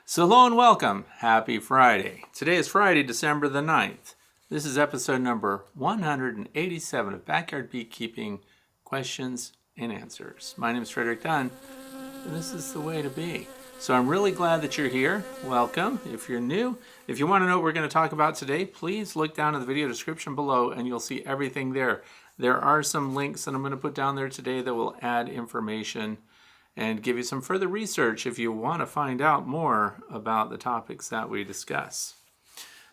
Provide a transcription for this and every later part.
So hello and welcome. Happy Friday. Today is Friday, December the 9th. This is episode number 187 of Backyard Beekeeping Questions and Answers. My name is Frederick Dunn, and this is the way to be. So I'm really glad that you're here. Welcome. If you're new, if you want to know what we're going to talk about today, please look down in the video description below and you'll see everything there. There are some links that I'm going to put down there today that will add information and give you some further research if you want to find out more about the topics that we discuss.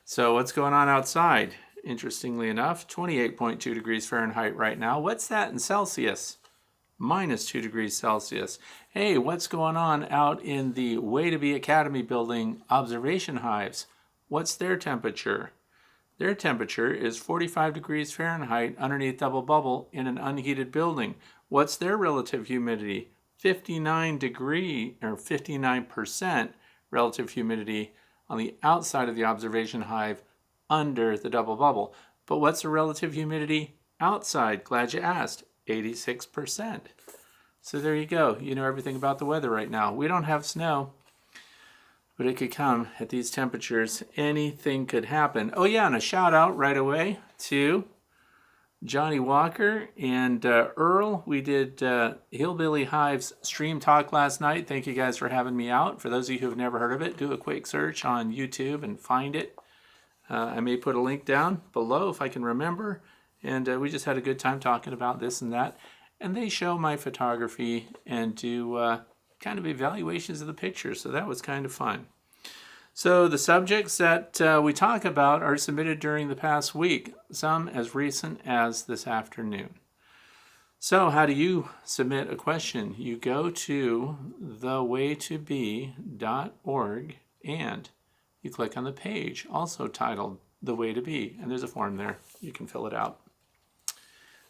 So what's going on outside? Interestingly enough, 28.2 degrees Fahrenheit right now. What's that in Celsius? Minus 2 degrees Celsius. Hey, what's going on out in the Way to Be Academy building observation hives? What's their temperature? Their temperature is 45 degrees Fahrenheit underneath double bubble in an unheated building. What's their relative humidity? 59% relative humidity on the outside of the observation hive under the double bubble. But what's the relative humidity outside? Glad you asked. 86%. So there you go. You know everything about the weather right now. We don't have snow, but it could come at these temperatures. Anything could happen. Oh yeah, and a shout out right away to Johnny Walker and Earl. We did Hillbilly Hives Stream Talk last night. Thank you guys for having me out. For those of you who have never heard of it, do a quick search on YouTube and find it. I may put a link down below if I can remember. And we just had a good time talking about this and that. And they show my photography and do kind of evaluations of the pictures. So that was kind of fun. So the subjects that we talk about are submitted during the past week, some as recent as this afternoon. So how do you submit a question? You go to thewaytobe.org and you click on the page also titled The Way to Be, and there's a form there. You can fill it out.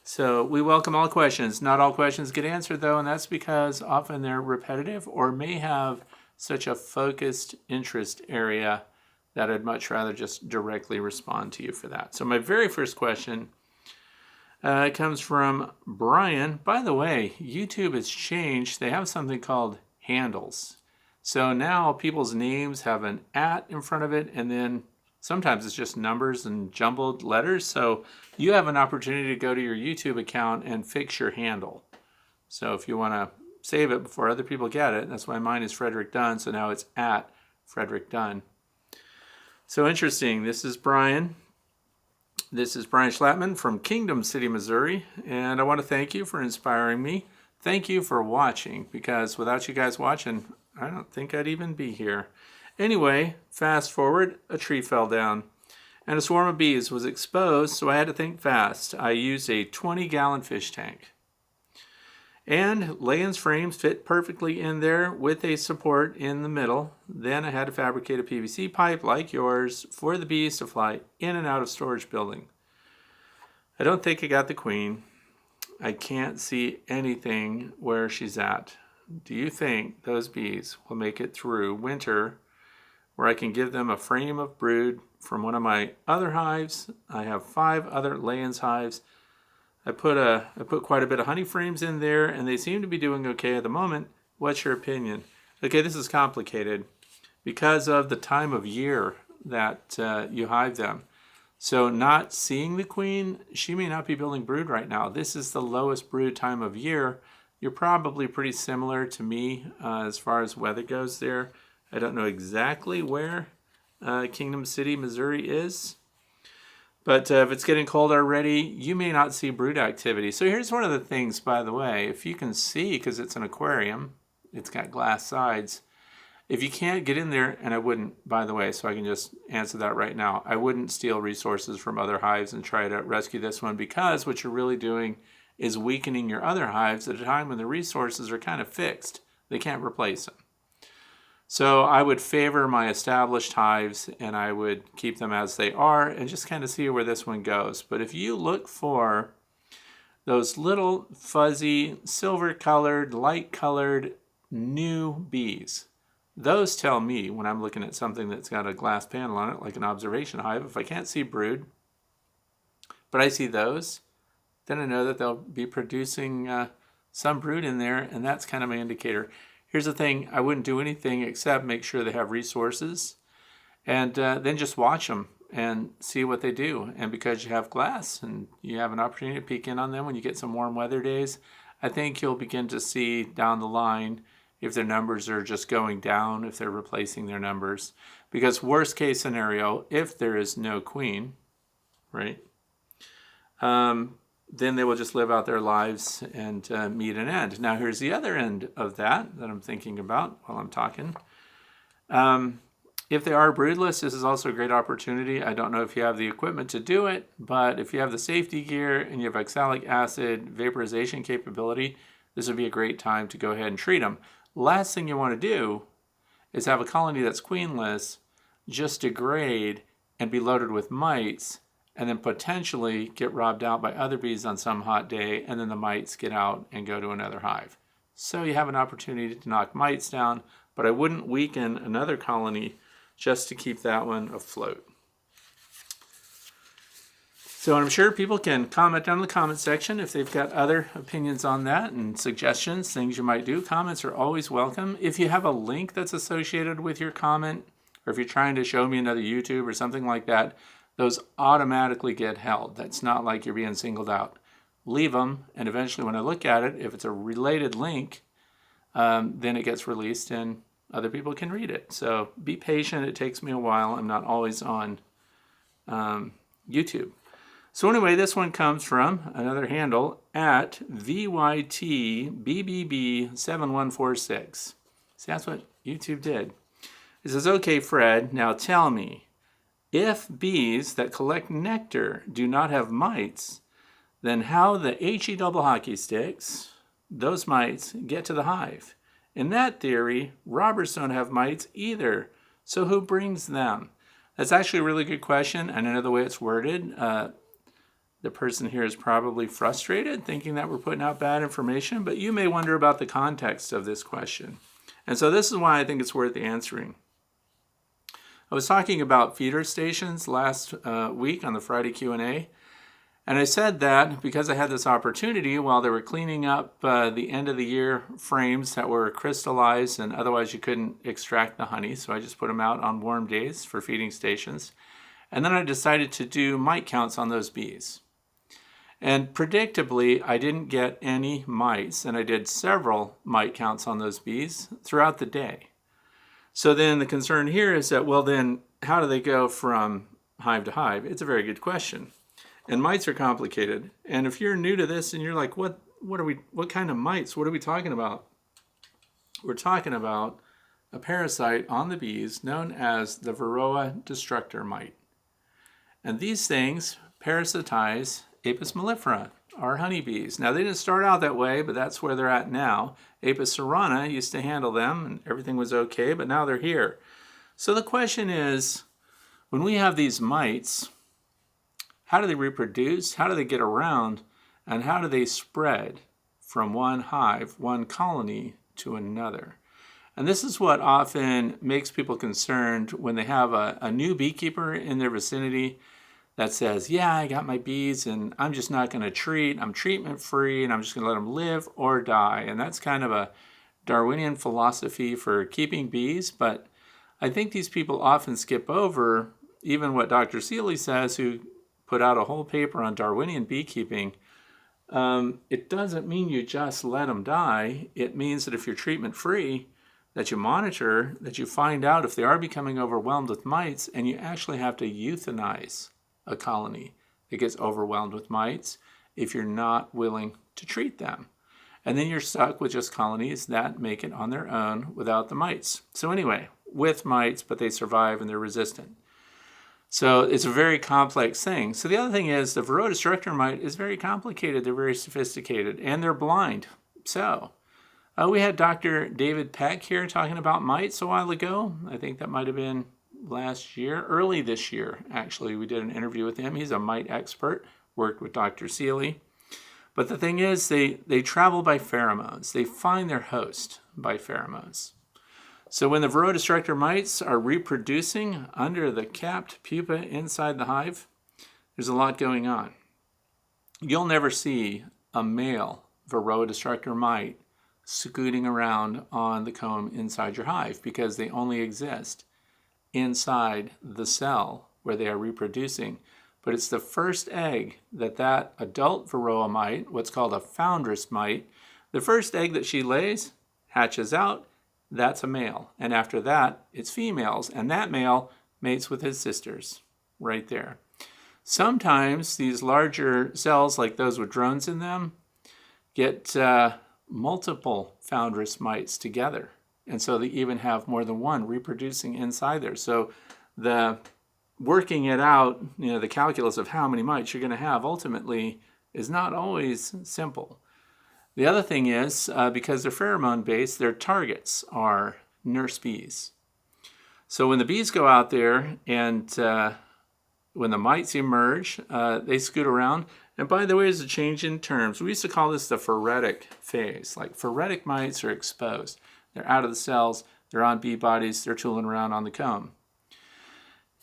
So we welcome all questions. Not all questions get answered though, and that's because often they're repetitive or may have such a focused interest area that I'd much rather just directly respond to you for that. So my very first question comes from Brian. By the way, YouTube has changed. They have something called handles. So now people's names have an @ in front of it, and then sometimes it's just numbers and jumbled letters. So you have an opportunity to go to your YouTube account and fix your handle. So if you want to save it before other people get it, that's why mine is Frederick Dunn. So now it's @ Frederick Dunn. So interesting. This is Brian. This is Brian Schlattman from Kingdom City, Missouri. And I want to thank you for inspiring me. Thank you for watching, because without you guys watching, I don't think I'd even be here. Anyway, fast forward, a tree fell down and a swarm of bees was exposed, so I had to think fast. I used a 20-gallon fish tank. And lay-ins frames fit perfectly in there with a support in the middle. Then I had to fabricate a PVC pipe like yours for the bees to fly in and out of storage building. I don't think I got the queen. I can't see anything where she's at. Do you think those bees will make it through winter where I can give them a frame of brood from one of my other hives? I have 5 other lay-ins hives. I put quite a bit of honey frames in there, and they seem to be doing okay at the moment. What's your opinion? Okay, this is complicated because of the time of year that you hive them. So not seeing the queen, she may not be building brood right now. This is the lowest brood time of year. You're probably pretty similar to me as far as weather goes there. I don't know exactly where Kingdom City, Missouri is. But if it's getting cold already, you may not see brood activity. So here's one of the things, by the way. If you can see, because it's an aquarium, it's got glass sides. If you can't get in there, and I wouldn't, by the way, so I can just answer that right now, I wouldn't steal resources from other hives and try to rescue this one, because what you're really doing is weakening your other hives at a time when the resources are kind of fixed. They can't replace them. So I would favor my established hives, and I would keep them as they are and just kind of see where this one goes. But if you look for those little fuzzy, silver-colored, light-colored new bees, those tell me when I'm looking at something that's got a glass panel on it, like an observation hive, if I can't see brood, but I see those, then I know that they'll be producing some brood in there, and that's kind of my indicator. Here's the thing, I wouldn't do anything except make sure they have resources, and then just watch them and see what they do. And because you have glass and you have an opportunity to peek in on them when you get some warm weather days, I think you'll begin to see down the line if their numbers are just going down, if they're replacing their numbers. Because worst case scenario, if there is no queen, right, then they will just live out their lives and meet an end. Now here's the other end of that I'm thinking about while I'm talking. If they are broodless, this is also a great opportunity. I don't know if you have the equipment to do it, but if you have the safety gear and you have oxalic acid vaporization capability, this would be a great time to go ahead and treat them. Last thing you want to do is have a colony that's queenless just degrade and be loaded with mites and then potentially get robbed out by other bees on some hot day, and then the mites get out and go to another hive. So you have an opportunity to knock mites down, but I wouldn't weaken another colony just to keep that one afloat. So I'm sure people can comment down in the comment section if they've got other opinions on that and suggestions, things you might do. Comments are always welcome. If you have a link that's associated with your comment, or if you're trying to show me another YouTube or something like that, those automatically get held. That's not like you're being singled out. Leave them, and eventually when I look at it, if it's a related link, then it gets released and other people can read it. So be patient. It takes me a while. I'm not always on YouTube. So anyway, this one comes from another handle at VYTBBB7146. See, that's what YouTube did. It says, okay, Fred, now tell me, if bees that collect nectar do not have mites, then how the HE double hockey sticks, those mites, get to the hive? In that theory, robbers don't have mites either. So who brings them? That's actually a really good question, and I know the way it's worded, the person here is probably frustrated, thinking that we're putting out bad information, but you may wonder about the context of this question. And so this is why I think it's worth answering. I was talking about feeder stations last week on the Friday Q&A, and I said that because I had this opportunity while they were cleaning up the end of the year frames that were crystallized and otherwise you couldn't extract the honey, so I just put them out on warm days for feeding stations. And then I decided to do mite counts on those bees. And predictably, I didn't get any mites, and I did several mite counts on those bees throughout the day. So then the concern here is that, well, then how do they go from hive to hive? It's a very good question. And mites are complicated. And if you're new to this and you're like, what kind of mites? What are we talking about? We're talking about a parasite on the bees known as the Varroa destructor mite. And these things parasitize Apis mellifera, our honeybees. Now, they didn't start out that way, but that's where they're at now. Apis cerana used to handle them, and everything was okay, but now they're here. So the question is, when we have these mites, how do they reproduce? How do they get around? And how do they spread from one hive, one colony, to another? And this is what often makes people concerned when they have a new beekeeper in their vicinity that says, yeah, I got my bees and I'm just not going to treat. I'm treatment free and I'm just going to let them live or die. And that's kind of a Darwinian philosophy for keeping bees. But I think these people often skip over even what Dr. Seeley says, who put out a whole paper on Darwinian beekeeping. It doesn't mean you just let them die. It means that if you're treatment free, that you monitor, that you find out if they are becoming overwhelmed with mites, and you actually have to euthanize a colony that gets overwhelmed with mites if you're not willing to treat them. And then you're stuck with just colonies that make it on their own without the mites. So anyway, with mites, but they survive and they're resistant. So it's a very complex thing. So the other thing is the Varroa destructor mite is very complicated. They're very sophisticated and they're blind. So we had Dr. David Peck here talking about mites a while ago. I think that might have been last year, early this year, actually. We did an interview with him. He's a mite expert, worked with Dr. Seeley. But the thing is, they travel by pheromones. They find their host by pheromones. So when the Varroa destructor mites are reproducing under the capped pupa inside the hive, there's a lot going on. You'll never see a male Varroa destructor mite scooting around on the comb inside your hive because they only exist inside the cell where they are reproducing. But it's the first egg that adult varroa mite, what's called a foundress mite, the first egg that she lays, hatches out, that's a male. And after that, it's females. And that male mates with his sisters right there. Sometimes these larger cells, like those with drones in them, get multiple foundress mites together. And so they even have more than one reproducing inside there. So the working it out, the calculus of how many mites you're going to have ultimately is not always simple. The other thing is, because they're pheromone based, their targets are nurse bees. So when the bees go out there and when the mites emerge, they scoot around. And by the way, there's a change in terms. We used to call this the phoretic phase. Like phoretic mites are exposed. They're out of the cells. They're on bee bodies. They're tooling around on the comb.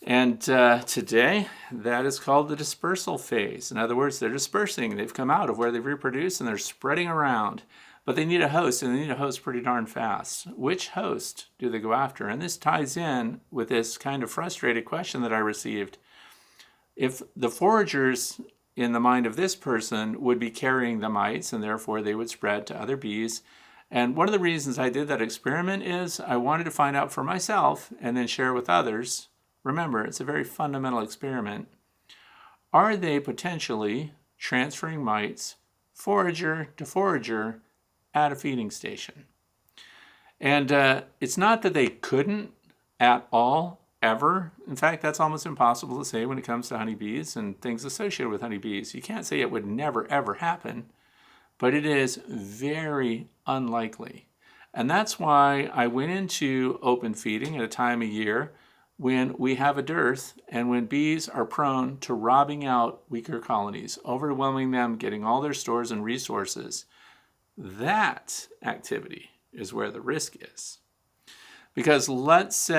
And today, that is called the dispersal phase. In other words, they're dispersing. They've come out of where they've reproduced and they're spreading around. But they need a host, and they need a host pretty darn fast. Which host do they go after? And this ties in with this kind of frustrated question that I received. If the foragers in the mind of this person would be carrying the mites, and therefore they would spread to other bees. And one of the reasons I did that experiment is I wanted to find out for myself and then share with others. Remember, it's a very fundamental experiment. Are they potentially transferring mites forager to forager at a feeding station? And it's not that they couldn't at all, ever. In fact, that's almost impossible to say when it comes to honeybees and things associated with honeybees. You can't say it would never, ever happen, but it is very unlikely. And that's why I went into open feeding at a time of year when we have a dearth and when bees are prone to robbing out weaker colonies, overwhelming them, getting all their stores and resources. That activity is where the risk is. Because let's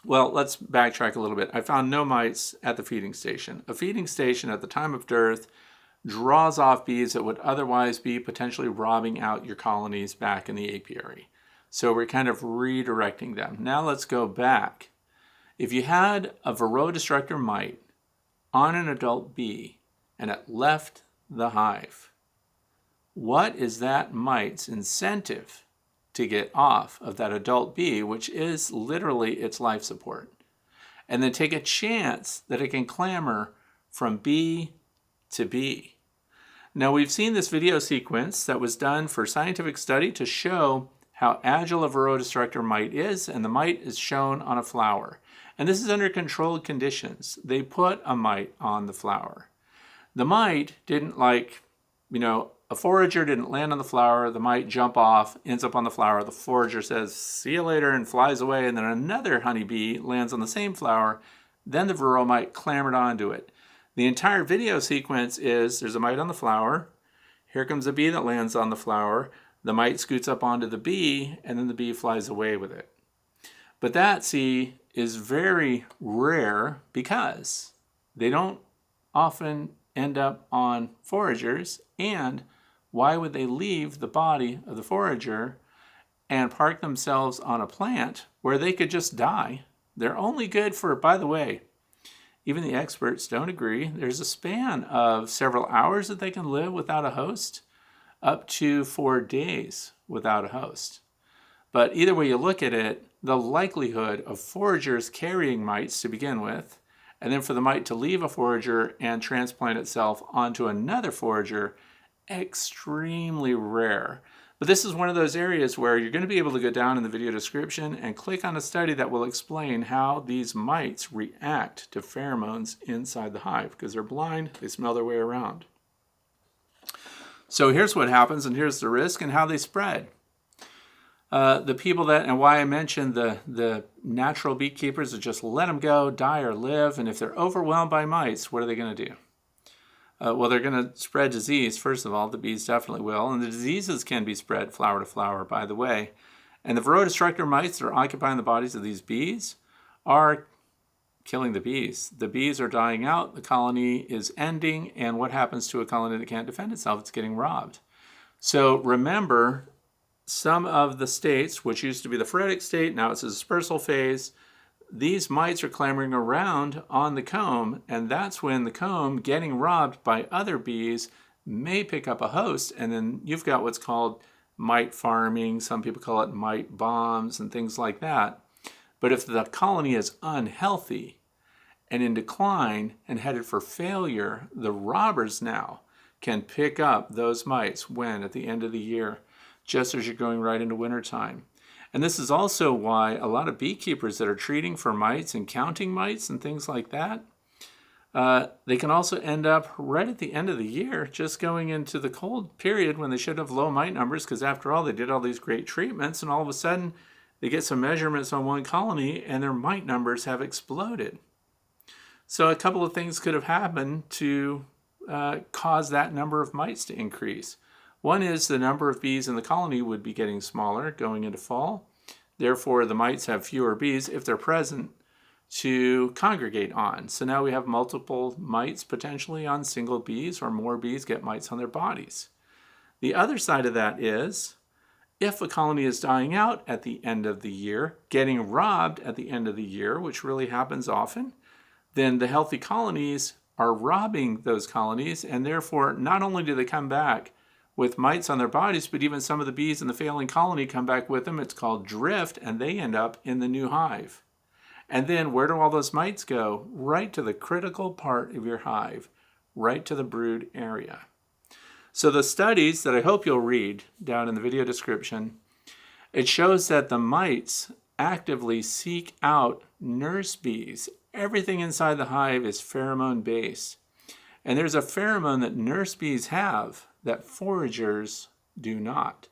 backtrack a little bit. I found no mites at the feeding station. A feeding station at the time of dearth draws off bees that would otherwise be potentially robbing out your colonies back in the apiary. So we're kind of redirecting them. Now let's go back. If you had a varroa destructor mite on an adult bee and it left the hive, what is that mite's incentive to get off of that adult bee, which is literally its life support, and then take a chance that it can clamber from bee to bee? Now, we've seen this video sequence that was done for scientific study to show how agile a varroa destructor mite is, and the mite is shown on a flower. And this is under controlled conditions. They put a mite on the flower. The mite didn't a forager didn't land on the flower, the mite jump off, ends up on the flower, the forager says, see you later, and flies away, and then another honeybee lands on the same flower, then the varroa mite clambered onto it. The entire video sequence is, there's a mite on the flower, here comes a bee that lands on the flower, the mite scoots up onto the bee, and then the bee flies away with it. But that, is very rare because they don't often end up on foragers, and why would they leave the body of the forager and park themselves on a plant where they could just die? They're only good for, by the way, even the experts don't agree, there's a span of several hours that they can live without a host, up to 4 days without a host. But either way you look at it, the likelihood of foragers carrying mites to begin with, and then for the mite to leave a forager and transplant itself onto another forager, extremely rare. But this is one of those areas where you're going to be able to go down in the video description and click on a study that will explain how these mites react to pheromones inside the hive, because they're blind, they smell their way around. So here's what happens, and here's the risk and how they spread. The people that, and why I mentioned the natural beekeepers that just let them go, die or live, and if they're overwhelmed by mites, what are they going to do? Well, they're going to spread disease, first of all. The bees definitely will. And the diseases can be spread flower to flower, by the way. And the varroa destructor mites that are occupying the bodies of these bees are killing the bees. The bees are dying out. The colony is ending. And what happens to a colony that can't defend itself? It's getting robbed. So remember, some of the states, which used to be the phoretic state, now it's a dispersal phase, these mites are clambering around on the comb, and that's when the comb, getting robbed by other bees, may pick up a host, and then you've got what's called mite farming. Some people call it mite bombs and things like that. But if the colony is unhealthy and in decline and headed for failure, the robbers now can pick up those mites when at the end of the year, just as you're going right into wintertime. And this is also why a lot of beekeepers that are treating for mites and counting mites and things like that, they can also end up right at the end of the year just going into the cold period when they should have low mite numbers, because after all, they did all these great treatments, and all of a sudden they get some measurements on one colony and their mite numbers have exploded. So a couple of things could have happened to cause that number of mites to increase. One is the number of bees in the colony would be getting smaller going into fall. Therefore, the mites have fewer bees, if they're present, to congregate on. So now we have multiple mites potentially on single bees, or more bees get mites on their bodies. The other side of that is, if a colony is dying out at the end of the year, getting robbed at the end of the year, which really happens often, then the healthy colonies are robbing those colonies, and therefore not only do they come back with mites on their bodies, but even some of the bees in the failing colony come back with them. It's called drift, and they end up in the new hive. And then where do all those mites go? Right to the critical part of your hive, right to the brood area. So the studies that I hope you'll read down in the video description, it shows that the mites actively seek out nurse bees. Everything inside the hive is pheromone based. And there's a pheromone that nurse bees have that foragers do not.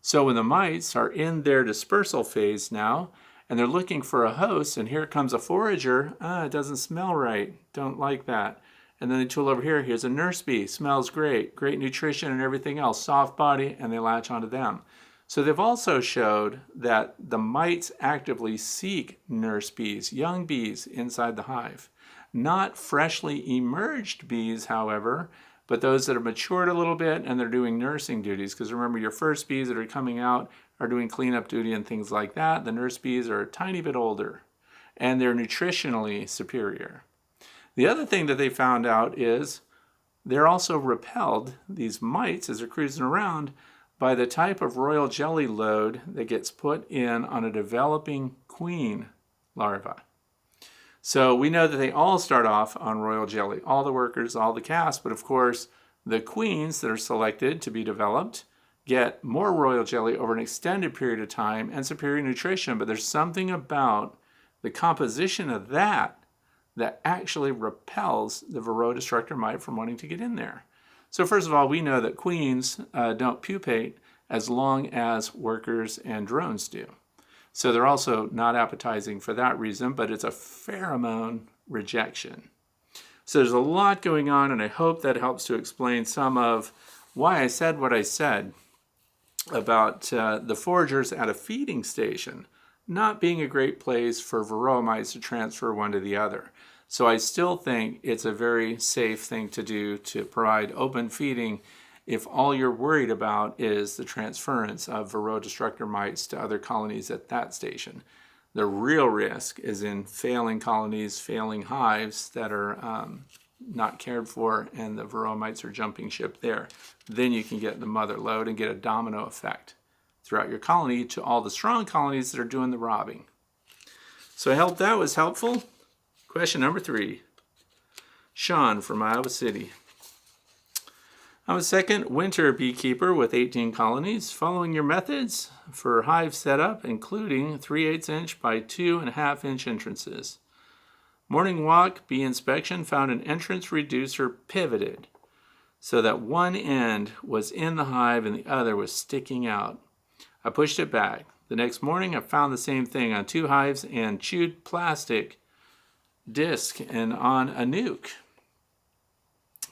So when the mites are in their dispersal phase now, and they're looking for a host, and here comes a forager, it doesn't smell right, don't like that. And then they tool over here, here's a nurse bee, smells great, great nutrition and everything else, soft body, and they latch onto them. So they've also showed that the mites actively seek nurse bees, young bees inside the hive. Not freshly emerged bees, however, but those that have matured a little bit and they're doing nursing duties. Because remember, your first bees that are coming out are doing cleanup duty and things like that. The nurse bees are a tiny bit older and they're nutritionally superior. The other thing that they found out is they're also repelled, these mites, as they're cruising around, by the type of royal jelly load that gets put in on a developing queen larva. So we know that they all start off on royal jelly, all the workers, all the cast, but of course the queens that are selected to be developed get more royal jelly over an extended period of time and superior nutrition, but there's something about the composition of that actually repels the Varroa destructor mite from wanting to get in there. So first of all, we know that queens don't pupate as long as workers and drones do. So they're also not appetizing for that reason, but it's a pheromone rejection. So there's a lot going on, and I hope that helps to explain some of why I said what I said about the foragers at a feeding station not being a great place for Varroa mites to transfer one to the other. So I still think it's a very safe thing to do to provide open feeding if all you're worried about is the transference of Varroa destructor mites to other colonies at that station. The real risk is in failing colonies, failing hives that are not cared for, and the Varroa mites are jumping ship there. Then you can get the mother load and get a domino effect throughout your colony to all the strong colonies that are doing the robbing. So I hope that was helpful. Question number 3. Sean from Iowa City. I'm a second winter beekeeper with 18 colonies. Following your methods for hive setup, including 3/8 inch by 2.5 inch entrances. Morning walk bee inspection found an entrance reducer pivoted so that one end was in the hive and the other was sticking out. I pushed it back. The next morning I found the same thing on 2 hives and chewed plastic disc and on a nuke.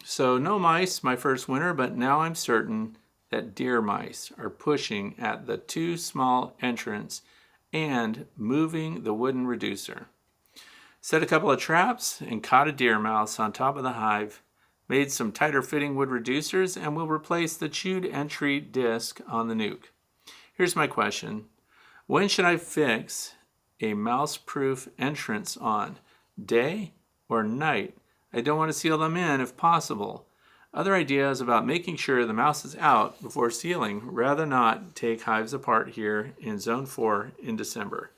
So no mice my first winter, but now I'm certain that deer mice are pushing at the too small entrance and moving the wooden reducer. Set a couple of traps and caught a deer mouse on top of the hive. made some tighter fitting wood reducers, and will replace the chewed entry disc on the Nuke. Here's my question. When should I fix a mouse-proof entrance on? Day or night? I don't want to seal them in if possible. Other ideas about making sure the mouse is out before sealing, rather not take hives apart here in Zone 4 in December.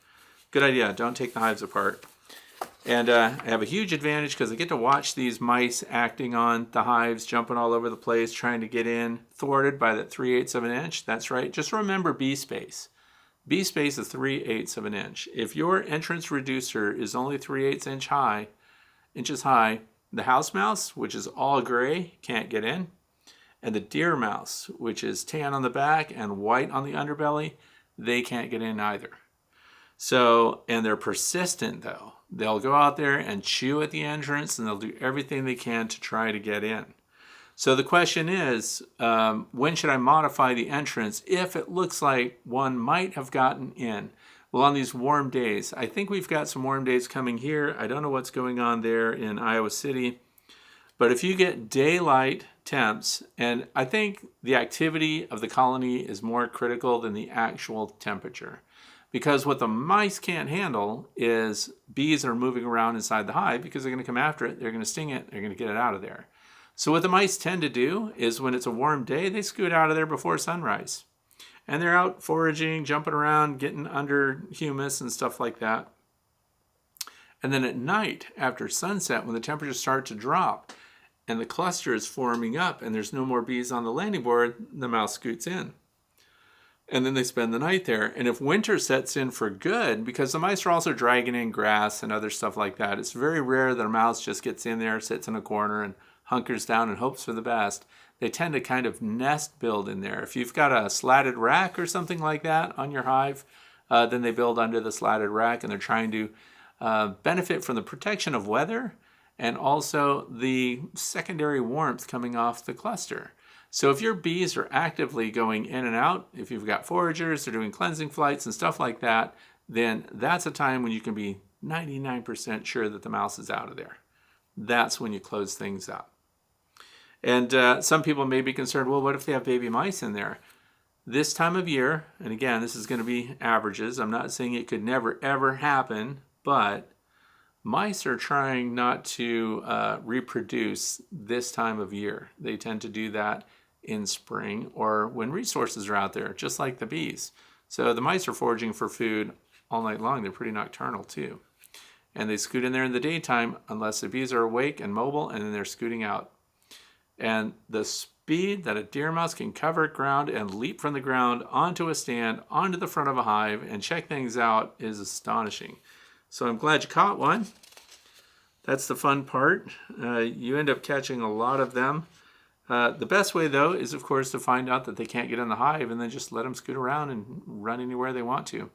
Good idea, don't take the hives apart. And I have a huge advantage because I get to watch these mice acting on the hives, jumping all over the place, trying to get in, thwarted by that 3/8 of an inch. That's right, just remember bee space. Bee space is 3/8 of an inch. If your entrance reducer is only 3/8 inches high, the house mouse, which is all gray, can't get in. And the deer mouse, which is tan on the back and white on the underbelly, they can't get in either. So, and they're persistent though. They'll go out there and chew at the entrance, and they'll do everything they can to try to get in. So the question is, when should I modify the entrance if it looks like one might have gotten in? Well, on these warm days, I think we've got some warm days coming here. I don't know what's going on there in Iowa City. But if you get daylight temps, and I think the activity of the colony is more critical than the actual temperature. Because what the mice can't handle is bees that are moving around inside the hive because they're going to come after it, they're going to sting it, they're going to get it out of there. So what the mice tend to do is when it's a warm day, they scoot out of there before sunrise. And they're out foraging, jumping around, getting under humus and stuff like that. And then at night, after sunset, when the temperatures start to drop and the cluster is forming up and there's no more bees on the landing board, the mouse scoots in. And then they spend the night there. And if winter sets in for good, because the mice are also dragging in grass and other stuff like that, it's very rare that a mouse just gets in there, sits in a corner, and hunkers down and hopes for the best. They tend to kind of nest build in there. If you've got a slatted rack or something like that on your hive, then they build under the slatted rack, and they're trying to benefit from the protection of weather and also the secondary warmth coming off the cluster. So if your bees are actively going in and out, if you've got foragers, they're doing cleansing flights and stuff like that, then that's a time when you can be 99% sure that the mouse is out of there. That's when you close things up. And some people may be concerned, well, what if they have baby mice in there? This time of year, and again, this is going to be averages. I'm not saying it could never, ever happen, but mice are trying not to reproduce this time of year. They tend to do that in spring or when resources are out there, just like the bees. So the mice are foraging for food all night long. They're pretty nocturnal too. And they scoot in there in the daytime unless the bees are awake and mobile, and then they're scooting out. And the speed that a deer mouse can cover ground and leap from the ground onto a stand, onto the front of a hive, and check things out is astonishing. So I'm glad you caught one. That's the fun part. You end up catching a lot of them. The best way, though, is, of course, to find out that they can't get in the hive and then just let them scoot around and run anywhere they want to.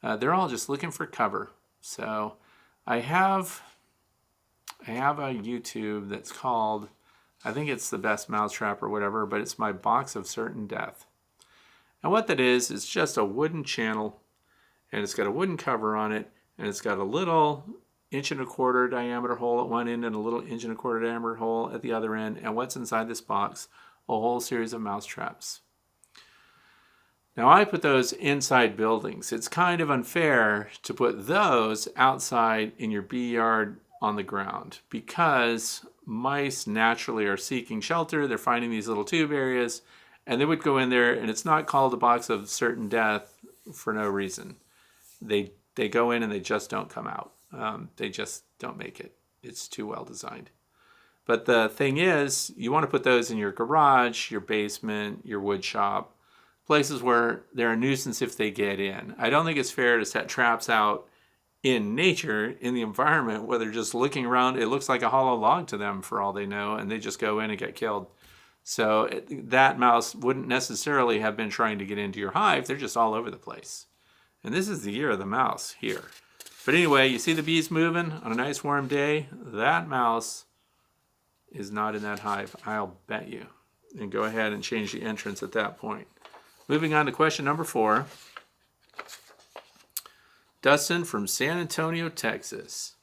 They're all just looking for cover. So I have a YouTube that's called, I think it's The Best Mousetrap or whatever, but it's my box of certain death. And what that is just a wooden channel, and it's got a wooden cover on it, and it's got a little 1.25 inch diameter hole at one end and a little 1.25 inch diameter hole at the other end. And what's inside this box? A whole series of mouse traps. Now I put those inside buildings. It's kind of unfair to put those outside in your bee yard on the ground because mice naturally are seeking shelter. They're finding these little tube areas, and they would go in there, and it's not called a box of certain death for no reason. They go in and they just don't come out. They just don't make it. It's too well designed. But the thing is, you want to put those in your garage, your basement, your wood shop, places where they're a nuisance if they get in. I don't think it's fair to set traps out in nature, in the environment, where they're just looking around. It looks like a hollow log to them for all they know, and they just go in and get killed. So that mouse wouldn't necessarily have been trying to get into your hive. They're just all over the place. And this is the year of the mouse here. But anyway, you see the bees moving on a nice warm day. That mouse is not in that hive, I'll bet you. And go ahead and change the entrance at that point. Moving on to question number 4. Dustin from San Antonio, Texas.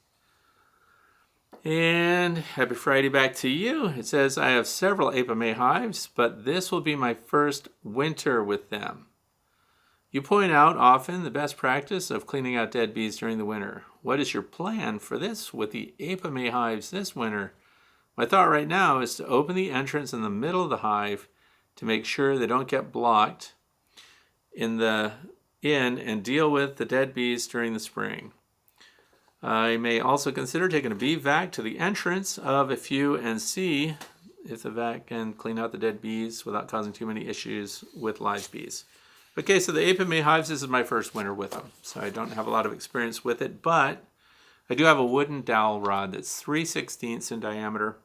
And happy Friday back to you. It says, I have several Apimaye hives, but this will be my first winter with them. You point out often the best practice of cleaning out dead bees during the winter. What is your plan for this with the Apimaye hives this winter? My thought right now is to open the entrance in the middle of the hive to make sure they don't get blocked in and deal with the dead bees during the spring. I may also consider taking a bee vac to the entrance of a few and see if the vac can clean out the dead bees without causing too many issues with live bees. Okay, so the Apimaye hives, this is my first winter with them, so I don't have a lot of experience with it, but I do have a wooden dowel rod that's 3/16 in diameter.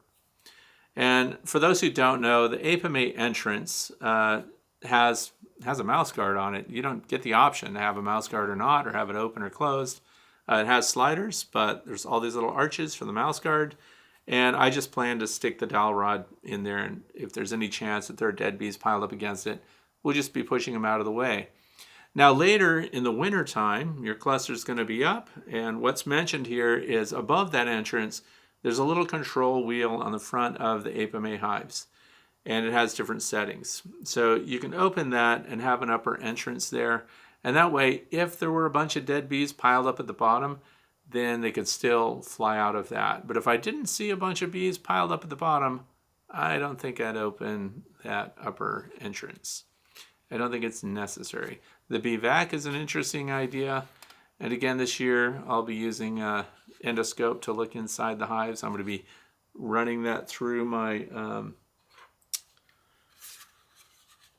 And for those who don't know, the Apimaye entrance has a mouse guard on it. You don't get the option to have a mouse guard or not, or have it open or closed. It has sliders, but there's all these little arches for the mouse guard. And I just plan to stick the dowel rod in there, and if there's any chance that there are dead bees piled up against it, we'll just be pushing them out of the way. Now later in the winter time, your cluster is going to be up, and what's mentioned here is above that entrance, there's a little control wheel on the front of the Apimaye hives, and it has different settings. So you can open that and have an upper entrance there. And that way, if there were a bunch of dead bees piled up at the bottom, then they could still fly out of that. But if I didn't see a bunch of bees piled up at the bottom, I don't think I'd open that upper entrance. I don't think it's necessary. The bee vac is an interesting idea. And again, this year, I'll be using an endoscope to look inside the hives. I'm going to be running that through my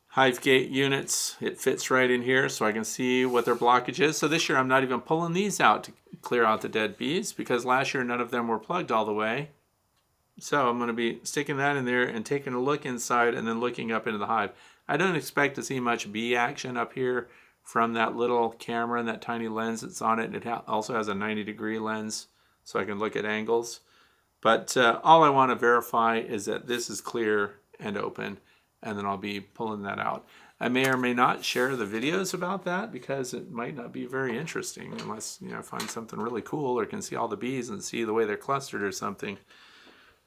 hive gate units. It fits right in here so I can see what their blockage is. So this year I'm not even pulling these out to clear out the dead bees because last year none of them were plugged all the way. So I'm going to be sticking that in there and taking a look inside and then looking up into the hive. I don't expect to see much bee action up here from that little camera and that tiny lens that's on it. It also has a 90-degree lens so I can look at angles. But all I want to verify is that this is clear and open, and then I'll be pulling that out. I may or may not share the videos about that because it might not be very interesting unless I find something really cool or can see all the bees and see the way they're clustered or something.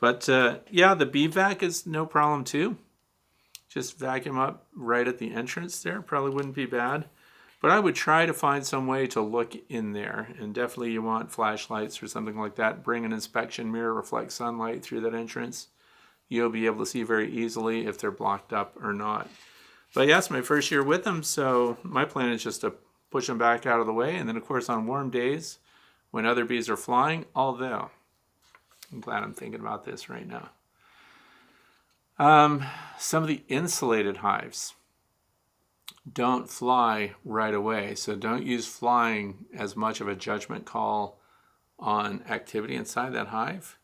But yeah, the bee vac is no problem too. Just vacuum up right at the entrance there. Probably wouldn't be bad. But I would try to find some way to look in there. And definitely you want flashlights or something like that. Bring an inspection mirror, reflect sunlight through that entrance. You'll be able to see very easily if they're blocked up or not. But yeah, it's my first year with them, so my plan is just to push them back out of the way. And then, of course, on warm days, when other bees are flying, although I'm glad I'm thinking about this right now. Some of the insulated hives don't fly right away, so don't use flying as much of a judgment call on activity inside that hive.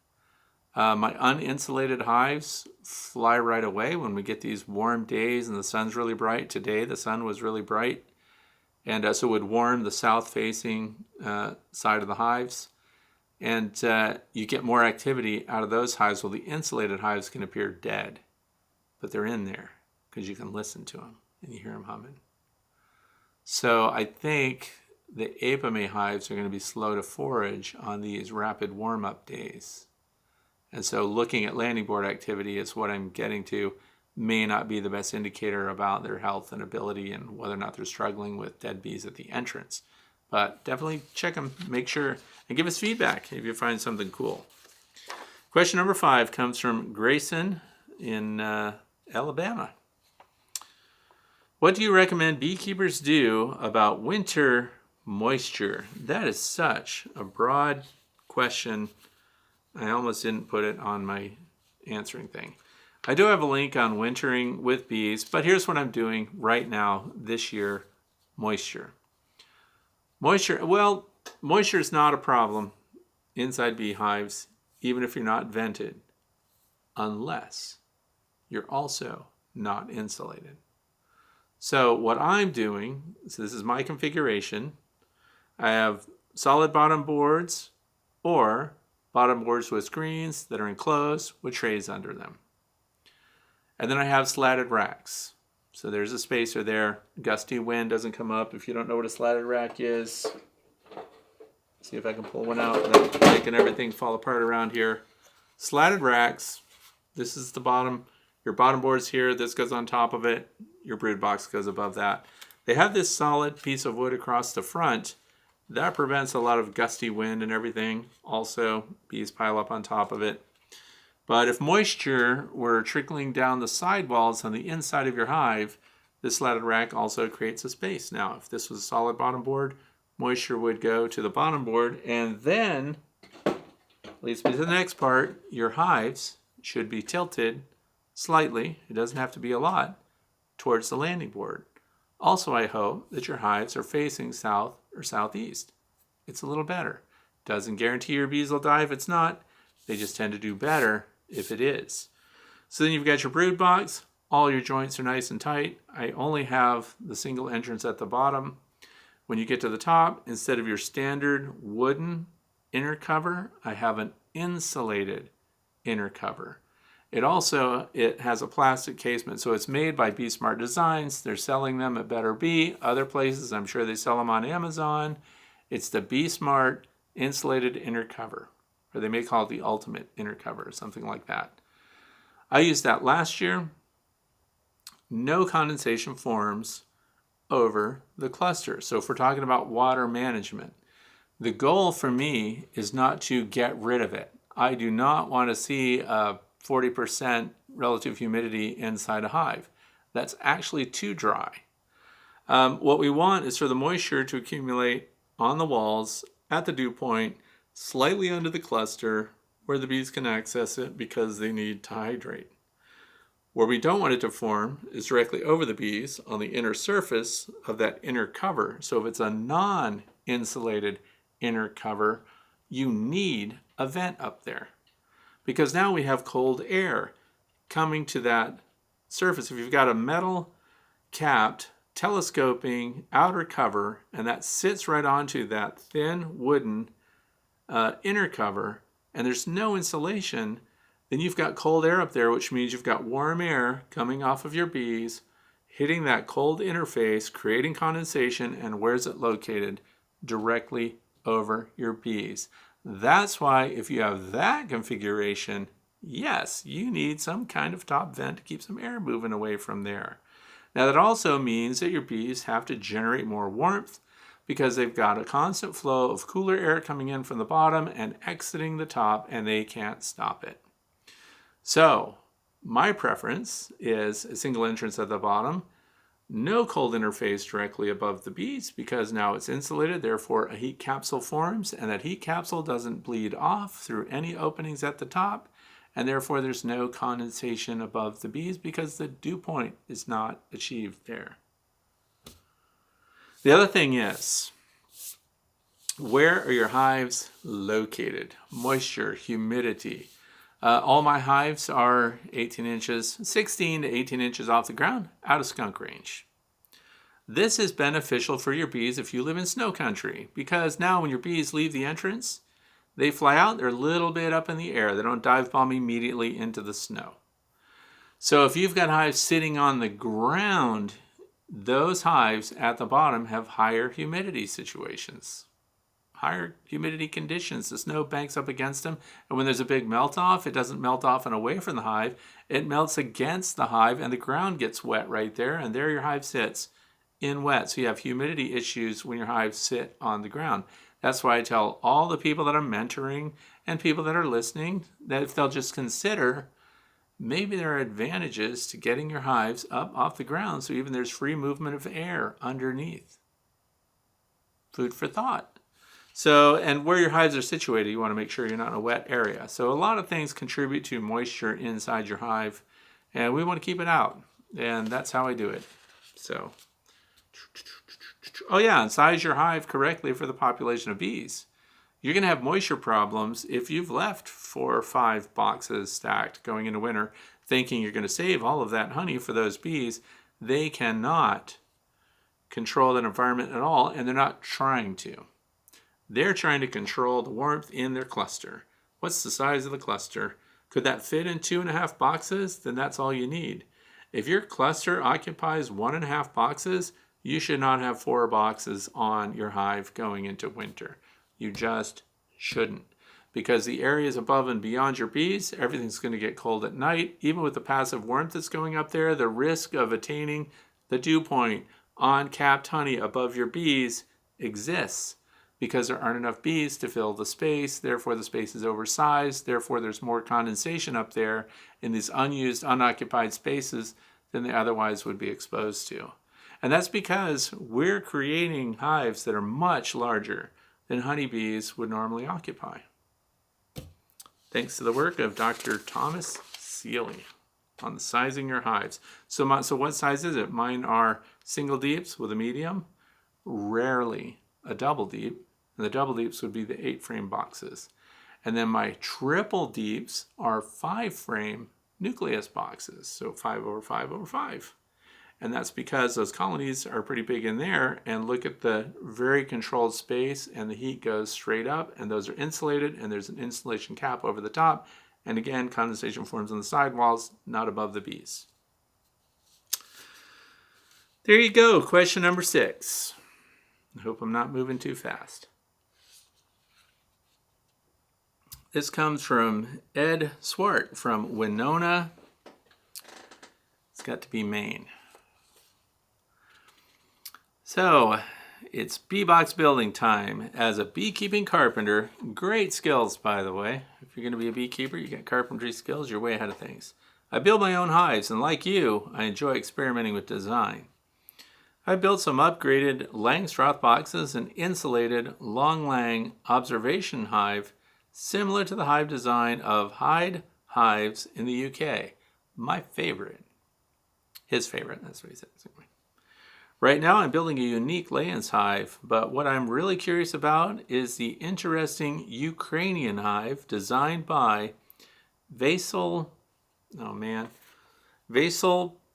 My uninsulated hives fly right away when we get these warm days and the sun's really bright. Today the sun was really bright, and so it would warm the south-facing side of the hives. And you get more activity out of those hives. Well, the insulated hives can appear dead, but they're in there because you can listen to them and you hear them humming. So I think the Apimaye hives are going to be slow to forage on these rapid warm-up days. And so looking at landing board activity is what I'm getting to, may not be the best indicator about their health and ability and whether or not they're struggling with dead bees at the entrance. But definitely check them, make sure, and give us feedback if you find something cool. Question number 5 comes from Grayson in Alabama. What do you recommend beekeepers do about winter moisture? That is such a broad question. I almost didn't put it on my answering thing. I do have a link on wintering with bees, but here's what I'm doing right now this year, moisture. Moisture is not a problem inside beehives, even if you're not vented, unless you're also not insulated. So what I'm doing, so this is my configuration, I have solid bottom boards or bottom boards with screens that are enclosed with trays under them. And then I have slatted racks. So there's a spacer there. Gusty wind doesn't come up. If you don't know what a slatted rack is, See if I can pull one out without making everything fall apart around here. Slatted racks. This is the bottom. Your bottom board's here. This goes on top of it. Your brood box goes above that. They have this solid piece of wood across the front. That prevents a lot of gusty wind and everything. Also, bees pile up on top of it. But if moisture were trickling down the sidewalls on the inside of your hive, this slatted rack also creates a space. Now, if this was a solid bottom board, moisture would go to the bottom board, and then, leads me to the next part, your hives should be tilted slightly, it doesn't have to be a lot, towards the landing board. Also, I hope that your hives are facing south or southeast. It's a little better. Doesn't guarantee your bees will die if it's not. They just tend to do better if it is. So then you've got your brood box. All your joints are nice and tight. I only have the single entrance at the bottom. When you get to the top, instead of your standard wooden inner cover, I have an insulated inner cover. It has a plastic casement, so it's made by Bee Smart Designs. They're selling them at Better Bee. Other places, I'm sure they sell them on Amazon. It's the Bee Smart insulated inner cover, or they may call it the ultimate inner cover, or something like that. I used that last year. No condensation forms over the cluster. So if we're talking about water management, the goal for me is not to get rid of it. I do not want to see a 40% relative humidity inside a hive. That's actually too dry. What we want is for the moisture to accumulate on the walls at the dew point, slightly under the cluster where the bees can access it because they need to hydrate. Where we don't want it to form is directly over the bees on the inner surface of that inner cover. So if it's a non-insulated inner cover, you need a vent up there, because now we have cold air coming to that surface. If you've got a metal capped telescoping outer cover and that sits right onto that thin wooden inner cover and there's no insulation, then you've got cold air up there, which means you've got warm air coming off of your bees, hitting that cold interface, creating condensation, and where's it located? Directly over your bees. That's why if you have that configuration, yes, you need some kind of top vent to keep some air moving away from there. Now that also means that your bees have to generate more warmth because they've got a constant flow of cooler air coming in from the bottom and exiting the top, and they can't stop it. So my preference is a single entrance at the bottom, no cold interface directly above the bees because now it's insulated, therefore a heat capsule forms, and that heat capsule doesn't bleed off through any openings at the top, and therefore there's no condensation above the bees because the dew point is not achieved there. The other thing is, where are your hives located? Moisture, humidity. All my hives are 16 to 18 inches off the ground, out of skunk range. This is beneficial for your bees if you live in snow country, because now when your bees leave the entrance, they fly out, they're a little bit up in the air. They don't dive bomb immediately into the snow. So if you've got hives sitting on the ground, those hives at the bottom have higher humidity situations. Higher humidity conditions. The snow banks up against them, and when there's a big melt off, it doesn't melt off and away from the hive. It melts against the hive, and the ground gets wet right there, and there your hive sits in wet. So you have humidity issues when your hives sit on the ground. That's why I tell all the people that I'm mentoring and people that are listening that if they'll just consider, maybe there are advantages to getting your hives up off the ground so even there's free movement of air underneath. Food for thought. So, and where your hives are situated, you want to make sure you're not in a wet area. So a lot of things contribute to moisture inside your hive, and we want to keep it out. And that's how I do it. So, oh yeah, and size your hive correctly for the population of bees. You're going to have moisture problems if you've left 4 or 5 boxes stacked going into winter, thinking you're going to save all of that honey for those bees. They cannot control that environment at all, and they're not trying to. They're trying to control the warmth in their cluster. What's the size of the cluster? Could that fit in 2.5 boxes? Then that's all you need. If your cluster occupies 1.5 boxes, you should not have 4 boxes on your hive going into winter. You just shouldn't. Because the areas above and beyond your bees, everything's going to get cold at night. Even with the passive warmth that's going up there, the risk of attaining the dew point on capped honey above your bees exists because there aren't enough bees to fill the space. Therefore, the space is oversized. Therefore, there's more condensation up there in these unused, unoccupied spaces than they otherwise would be exposed to. And that's because we're creating hives that are much larger than honeybees would normally occupy. Thanks to the work of Dr. Thomas Seeley on sizing your hives. So what size is it? Mine are single deeps with a medium, rarely a double deep. And the double deeps would be the 8-frame boxes. And then my triple deeps are 5-frame nucleus boxes. So 5 over 5 over 5. And that's because those colonies are pretty big in there, and look at the very controlled space, and the heat goes straight up, and those are insulated, and there's an insulation cap over the top. And again, condensation forms on the sidewalls, not above the bees. There you go, question number 6. I hope I'm not moving too fast. This comes from Ed Swart from Winona. It's got to be Maine. So, it's bee box building time. As a beekeeping carpenter, great skills, by the way. If you're going to be a beekeeper, you got carpentry skills, you're way ahead of things. I build my own hives, and like you, I enjoy experimenting with design. I built some upgraded Langstroth boxes and insulated Long Lang observation hive, similar to the hive design of Hyde Hives in the UK. My favorite. His favorite, that's what he said. Right now I'm building a unique Layens hive, but what I'm really curious about is the interesting Ukrainian hive designed by Vasyl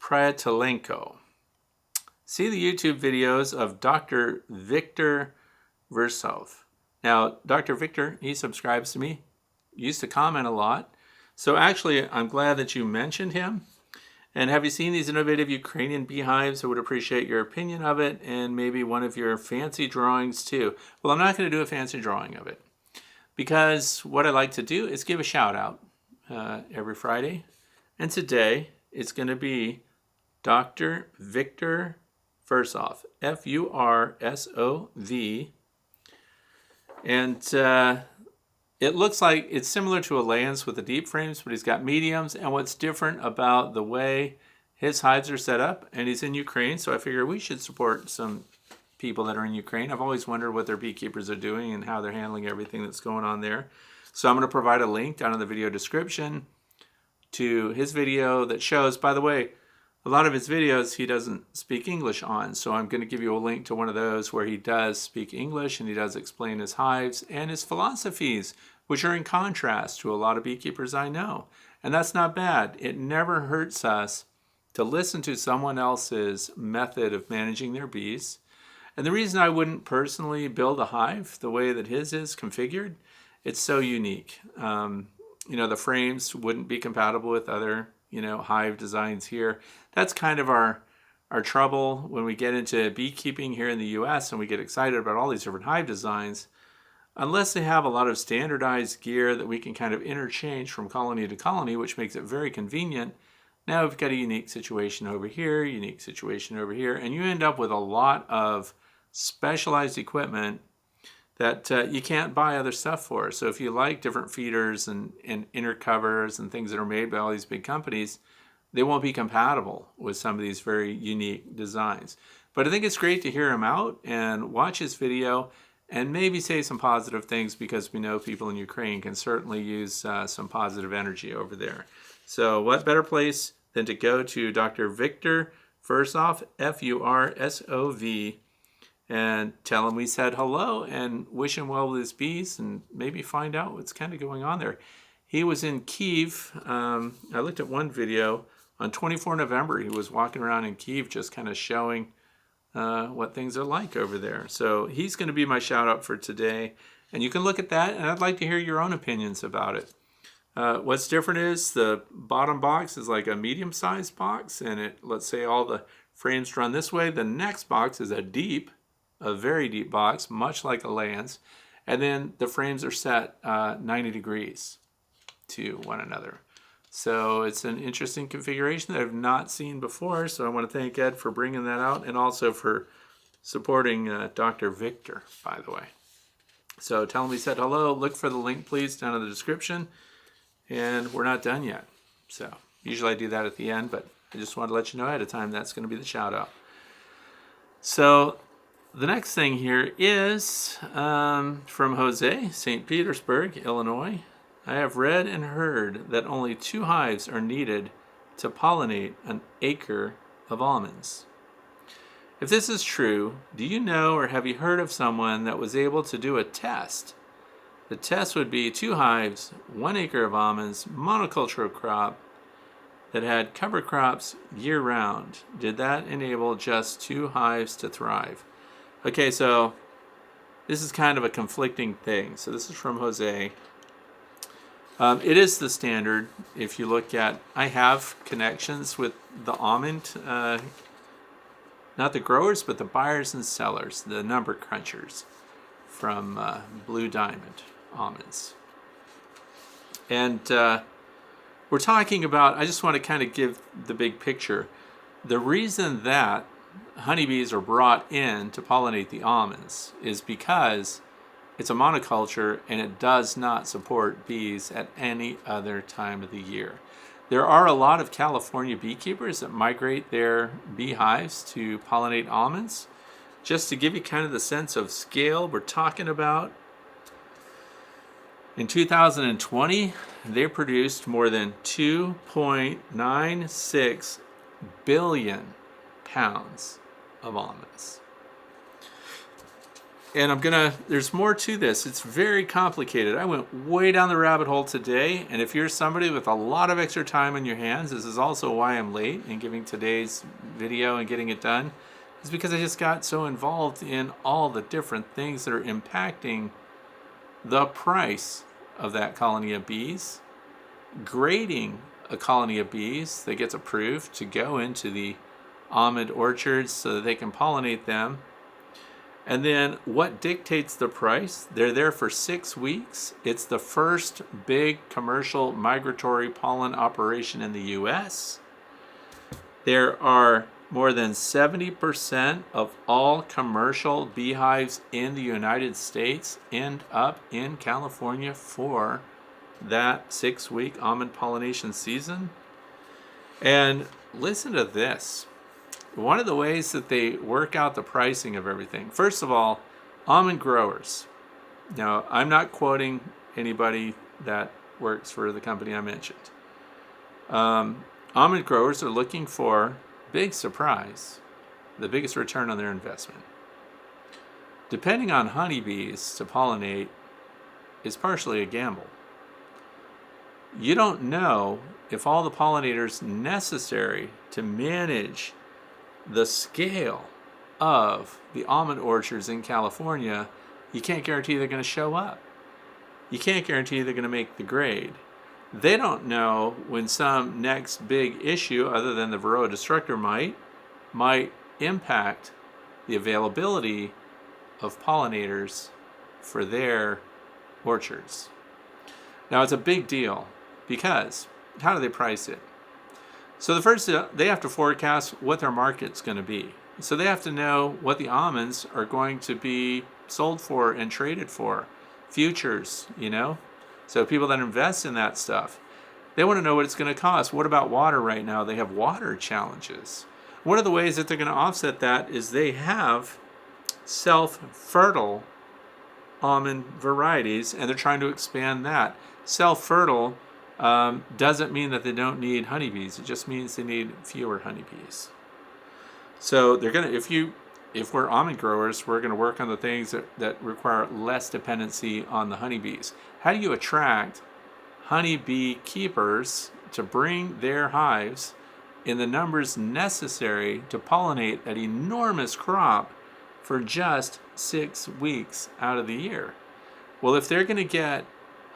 Pryatelenko. See the YouTube videos of Dr. Victor Versov. Now, Dr. Victor, he subscribes to me, used to comment a lot. So actually, I'm glad that you mentioned him. And have you seen these innovative Ukrainian beehives? I would appreciate your opinion of it and maybe one of your fancy drawings too. Well, I'm not going to do a fancy drawing of it because what I like to do is give a shout out every Friday. And today it's going to be Dr. Victor Fursov, Fursov. And it looks like it's similar to a Layens with the deep frames, but he's got mediums. And what's different about the way his hives are set up, and he's in Ukraine, so I figure we should support some people that are in Ukraine. I've always wondered what their beekeepers are doing and how they're handling everything that's going on there. So I'm going to provide a link down in the video description to his video that shows, by the way, a lot of his videos he doesn't speak English on, so I'm going to give you a link to one of those where he does speak English and he does explain his hives and his philosophies, which are in contrast to a lot of beekeepers I know. And that's not bad. It never hurts us to listen to someone else's method of managing their bees. And the reason I wouldn't personally build a hive the way that his is configured, it's so unique. The frames wouldn't be compatible with other hive designs here. That's kind of our trouble when we get into beekeeping here in the US and we get excited about all these different hive designs. Unless they have a lot of standardized gear that we can kind of interchange from colony to colony, which makes it very convenient. Now we've got a unique situation over here, unique situation over here, and you end up with a lot of specialized equipment that you can't buy other stuff for. So if you like different feeders and inner covers and things that are made by all these big companies, they won't be compatible with some of these very unique designs. But I think it's great to hear him out and watch his video and maybe say some positive things because we know people in Ukraine can certainly use some positive energy over there. So what better place than to go to Dr. Victor Fursov, Fursov, and tell him we said hello and wish him well with his bees and maybe find out what's kind of going on there. He was in Kyiv. I looked at one video on 24 November. He was walking around in Kyiv just kind of showing what things are like over there. So he's going to be my shout out for today. And you can look at that, and I'd like to hear your own opinions about it. What's different is the bottom box is like a medium-sized box, and let's say all the frames run this way. The next box is a very deep box, much like a Layens. And then the frames are set 90 degrees to one another. So it's an interesting configuration that I've not seen before. So I want to thank Ed for bringing that out, and also for supporting Dr. Victor, by the way. So tell him we said hello. Look for the link, please, down in the description. And we're not done yet. So usually I do that at the end, but I just wanted to let you know ahead of time that's going to be the shout out. So the next thing here is from Jose, St. Petersburg, Illinois. I have read and heard that only 2 hives are needed to pollinate an acre of almonds. If this is true, do you know or have you heard of someone that was able to do a test? The test would be 2 hives, 1 acre of almonds, monoculture crop that had cover crops year-round. Did that enable just 2 hives to thrive? Okay, so this is kind of a conflicting thing. So this is from Jose. It is the standard. If you look at, I have connections with the almond, not the growers, but the buyers and sellers, the number crunchers from Blue Diamond Almonds. And we're talking about, I just want to kind of give the big picture. The reason that honeybees are brought in to pollinate the almonds is because it's a monoculture and it does not support bees at any other time of the year. There are a lot of California beekeepers that migrate their beehives to pollinate almonds. Just to give you kind of the sense of scale we're talking about, in 2020, they produced more than 2.96 billion pounds of almonds. And there's more to this. It's very complicated. I went way down the rabbit hole today, and if you're somebody with a lot of extra time on your hands, this is also why I'm late in giving today's video and getting it done, is because I just got so involved in all the different things that are impacting the price of that colony of bees, grading a colony of bees that gets approved to go into the almond orchards so that they can pollinate them. And then what dictates the price? They're there for 6 weeks. It's the first big commercial migratory pollen operation in the US. There are more than 70% of all commercial beehives in the United States end up in California for that 6-week almond pollination season. And listen to this. One of the ways that they work out the pricing of everything, first of all, almond growers. Now, I'm not quoting anybody that works for the company I mentioned. Almond growers are looking for, big surprise, the biggest return on their investment. Depending on honeybees to pollinate is partially a gamble. You don't know if all the pollinators necessary to manage the scale of the almond orchards in California, you can't guarantee they're going to show up. You can't guarantee they're going to make the grade. They don't know when some next big issue, other than the Varroa destructor might impact the availability of pollinators for their orchards. Now, it's a big deal because how do they price it? So the first, they have to forecast what their market's going to be. So they have to know what the almonds are going to be sold for and traded for. Futures, So people that invest in that stuff, they want to know what it's going to cost. What about water right now? They have water challenges. One of the ways that they're going to offset that is they have self-fertile almond varieties, and they're trying to expand that. Self-fertile doesn't mean that they don't need honeybees. It just means they need fewer honeybees. So they're gonna, if we're almond growers, we're gonna work on the things that require less dependency on the honeybees. How do you attract honeybee keepers to bring their hives in the numbers necessary to pollinate that enormous crop for just 6 weeks out of the year? Well, if they're gonna get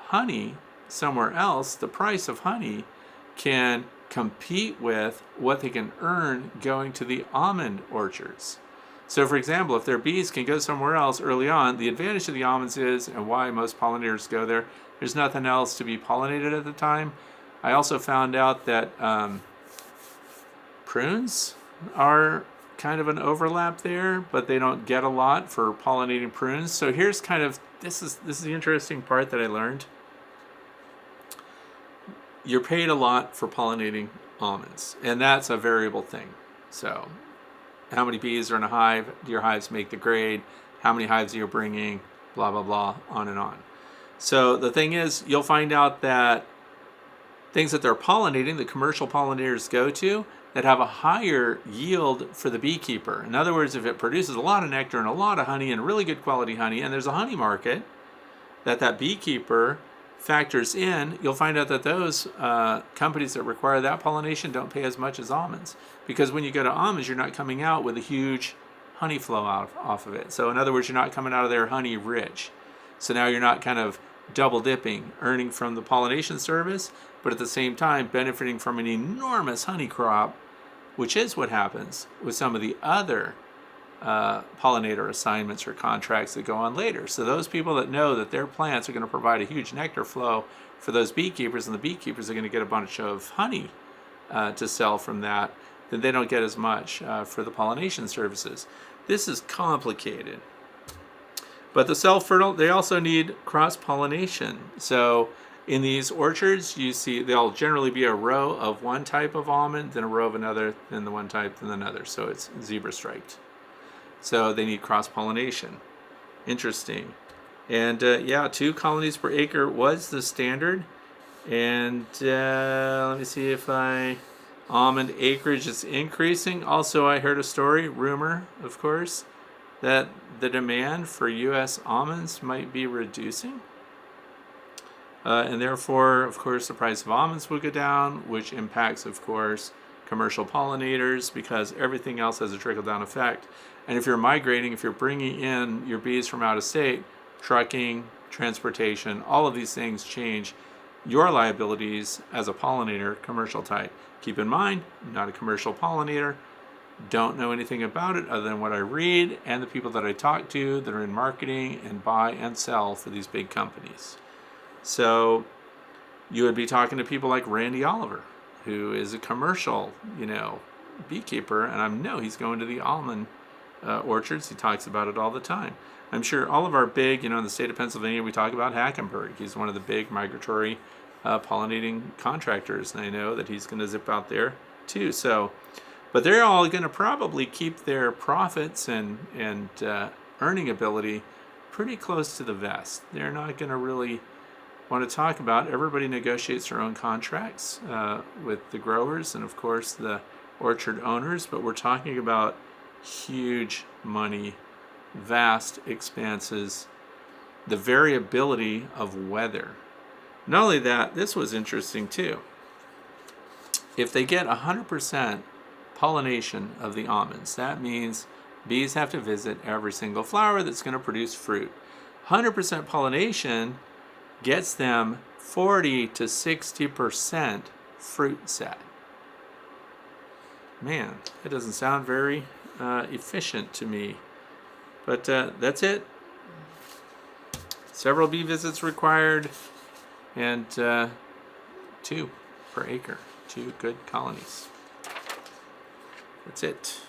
honey somewhere else, the price of honey can compete with what they can earn going to the almond orchards. So for example, if their bees can go somewhere else early on, the advantage of the almonds is, and why most pollinators go there, there's nothing else to be pollinated at the time. I also found out that prunes are kind of an overlap there, but they don't get a lot for pollinating prunes. So here's kind of, this is the interesting part that I learned. You're paid a lot for pollinating almonds, and that's a variable thing. So how many bees are in a hive? Do your hives make the grade? How many hives are you bringing? Blah, blah, blah, on and on. So the thing is, you'll find out that things that they're pollinating, the commercial pollinators go to, that have a higher yield for the beekeeper. In other words, if it produces a lot of nectar and a lot of honey and really good quality honey, and there's a honey market that beekeeper factors in, you'll find out that those companies that require that pollination don't pay as much as almonds. Because when you go to almonds, you're not coming out with a huge honey flow off of it. So in other words, you're not coming out of there honey rich. So now you're not kind of double dipping, earning from the pollination service, but at the same time benefiting from an enormous honey crop, which is what happens with some of the other pollinator assignments or contracts that go on later. So those people that know that their plants are going to provide a huge nectar flow for those beekeepers, and the beekeepers are going to get a bunch of honey to sell from that, then they don't get as much for the pollination services. This is complicated. But the self-fertile, they also need cross-pollination. So in these orchards, you see there'll generally be a row of one type of almond, then a row of another, then the one type, then another. So it's zebra striped. So they need cross-pollination. Interesting. And yeah, 2 colonies per acre was the standard. And let me see if almond acreage is increasing. Also, I heard a story, rumor, of course, that the demand for U.S. almonds might be reducing. And therefore, of course, the price of almonds will go down, which impacts, of course, commercial pollinators, because everything else has a trickle-down effect. And if you're migrating, if you're bringing in your bees from out of state, trucking, transportation, all of these things change your liabilities as a pollinator, commercial type. Keep in mind, I'm not a commercial pollinator, don't know anything about it other than what I read and the people that I talk to that are in marketing and buy and sell for these big companies. So you would be talking to people like Randy Oliver, who is a commercial, beekeeper, and I know he's going to the almond orchards. He talks about it all the time. I'm sure all of our big, in the state of Pennsylvania, we talk about Hackenberg. He's one of the big migratory pollinating contractors, and I know that he's going to zip out there too. So, but they're all going to probably keep their profits and earning ability pretty close to the vest. They're not going to really want to talk about. Everybody negotiates their own contracts with the growers and, of course, the orchard owners, but we're talking about huge money, vast expanses, the variability of weather. Not only that, this was interesting too. If they get 100% pollination of the almonds, that means bees have to visit every single flower that's going to produce fruit. 100% pollination gets them 40 to 60% fruit set. Man, that doesn't sound very efficient to me. But that's it. Several bee visits required, and 2 per acre. 2 good colonies. That's it.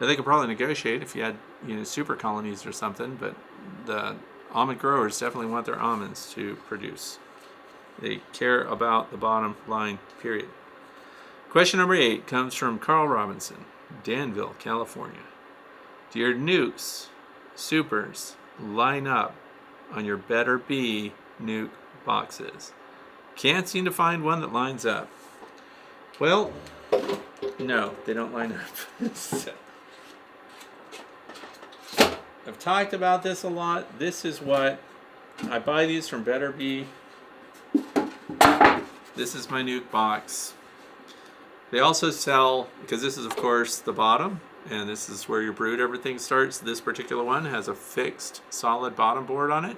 Now, they could probably negotiate if you had super colonies or something, but the almond growers definitely want their almonds to produce. They care about the bottom line, period. Question number 8 comes from Carl Robinson, Danville, California. Do your nukes, supers, line up on your Better Bee nuke boxes? Can't seem to find one that lines up. Well, no, they don't line up. I've talked about this a lot. This is what I buy these from Better Bee. This is my nuke box. They also sell, because this is of course the bottom, and this is where your brood everything starts. This particular one has a fixed solid bottom board on it.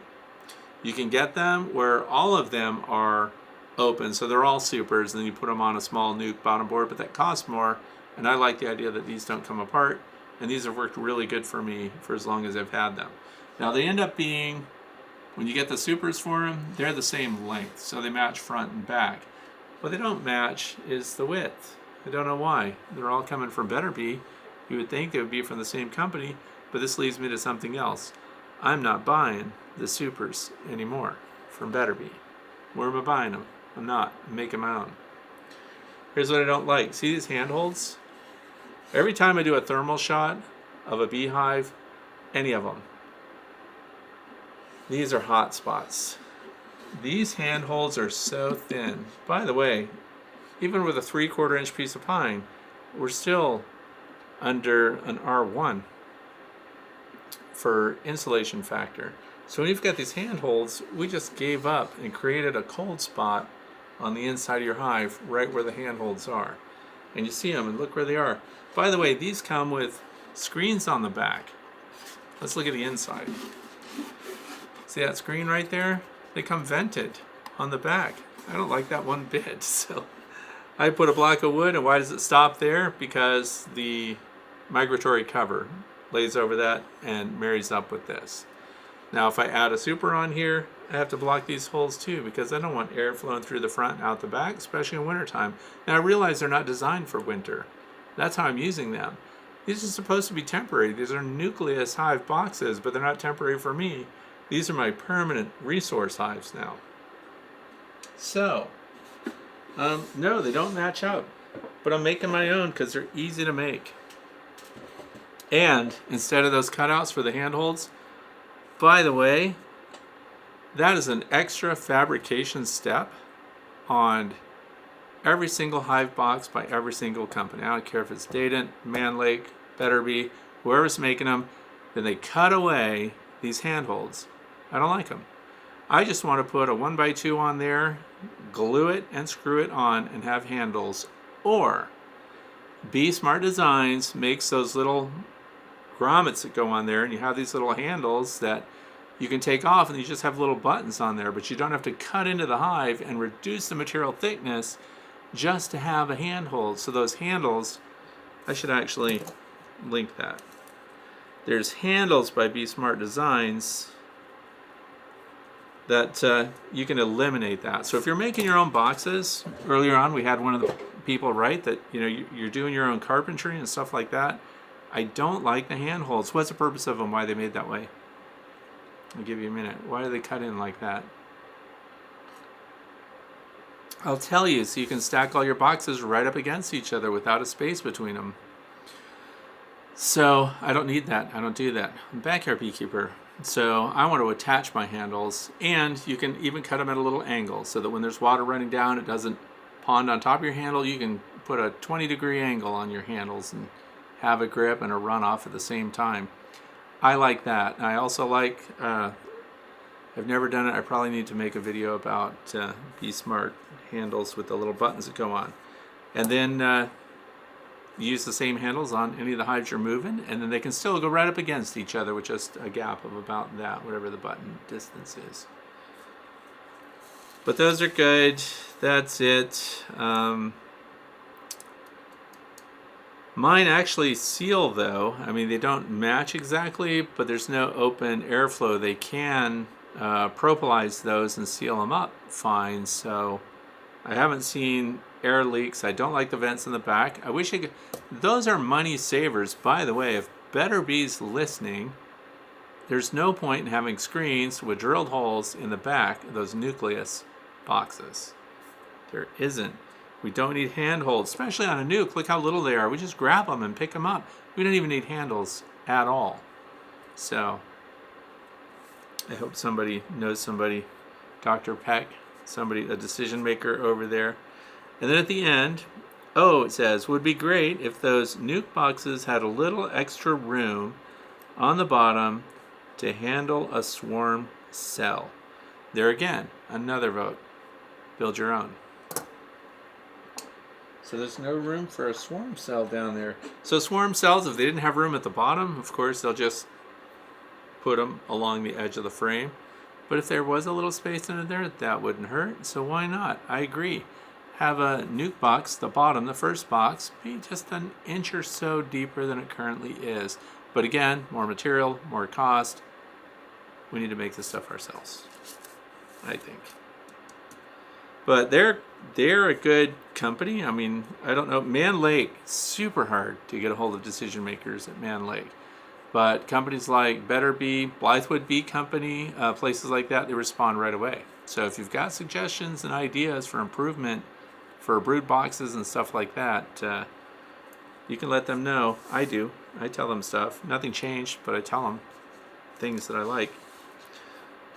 You can get them where all of them are open, so they're all supers, and then you put them on a small nuke bottom board, but that costs more, and I like the idea that these don't come apart. And these have worked really good for me for as long as I've had them. Now they end up being, when you get the supers for them, they're the same length, so they match front and back. What they don't match is the width. I don't know why. They're all coming from Beterbie. You would think they would be from the same company, but this leads me to something else. I'm not buying the supers anymore from Beterbie. Where am I buying them? I'm not. I'm making my own. Here's what I don't like. See these handholds? Every time I do a thermal shot of a beehive, any of them, these are hot spots. These handholds are so thin. By the way, even with a 3/4 inch piece of pine, we're still under an R1 for insulation factor. So when you've got these handholds, we just gave up and created a cold spot on the inside of your hive right where the handholds are. And you see them and look where they are. By the way, these come with screens on the back. Let's look at the inside. See that screen right there? They come vented on the back. I don't like that one bit. So I put a block of wood, and why does it stop there? Because the migratory cover lays over that and marries up with this. Now if I add a super on here, I have to block these holes too, because I don't want air flowing through the front and out the back, especially in wintertime. Now I realize they're not designed for winter. That's how I'm using them. These are supposed to be temporary. These are nucleus hive boxes, but they're not temporary for me. These are my permanent resource hives now. So, no, they don't match up, but I'm making my own because they're easy to make. And instead of those cutouts for the handholds, by the way, that is an extra fabrication step on every single hive box by every single company. I don't care if it's Dadant, Manlake, Beterbie, whoever's making them, then they cut away these handholds. I don't like them. I just want to put a 1x2 on there, glue it and screw it on and have handles. Or Bee Smart Designs makes those little grommets that go on there, and you have these little handles that you can take off, and you just have little buttons on there, but you don't have to cut into the hive and reduce the material thickness just to have a handhold. So those handles, I should actually link that. There's handles by Bee Smart Designs that you can eliminate that. So if you're making your own boxes, earlier on we had one of the people write that you're doing your own carpentry and stuff like that. I don't like the handholds. What's the purpose of them? Why they made that way? I'll give you a minute. Why do they cut in like that? I'll tell you, so you can stack all your boxes right up against each other without a space between them. So I don't need that. I don't do that. I'm a backyard beekeeper. So I want to attach my handles, and you can even cut them at a little angle so that when there's water running down, it doesn't pond on top of your handle. You can put a 20-degree angle on your handles and have a grip and a runoff at the same time. I like that. I also like, I've never done it. I probably need to make a video about Bee Smart handles with the little buttons that go on. And then use the same handles on any of the hives you're moving, and then they can still go right up against each other with just a gap of about that, whatever the button distance is. But those are good. That's it. Mine actually seal though. I mean, they don't match exactly, but there's no open airflow. They can propolize those and seal them up fine. So I haven't seen air leaks. I don't like the vents in the back. I wish I could. Those are money savers. By the way, if Beterbee's listening, there's no point in having screens with drilled holes in the back of those nucleus boxes. There isn't. We don't need handholds, especially on a nuke. Look how little they are. We just grab them and pick them up. We don't even need handles at all. So I hope somebody knows somebody, Dr. Peck, somebody, a decision maker over there. And then at the end, it says, would be great if those nuke boxes had a little extra room on the bottom to handle a swarm cell. There again, another vote. Build your own. So there's no room for a swarm cell down there. So swarm cells, if they didn't have room at the bottom, of course, they'll just put them along the edge of the frame. But if there was a little space under there, that wouldn't hurt. So why not? I agree. have a nuke box, the bottom, the first box, be just an inch or so deeper than it currently is. But again, more material, more cost. We need to make this stuff ourselves, I think. But they're a good company. I mean, I don't know. Mann Lake, super hard to get a hold of decision makers at Mann Lake. But companies like Better Bee, Blythewood Bee Company, places like that, they respond right away. So if you've got suggestions and ideas for improvement for brood boxes and stuff like that, you can let them know. I do. I tell them stuff. Nothing changed, but I tell them things that I like.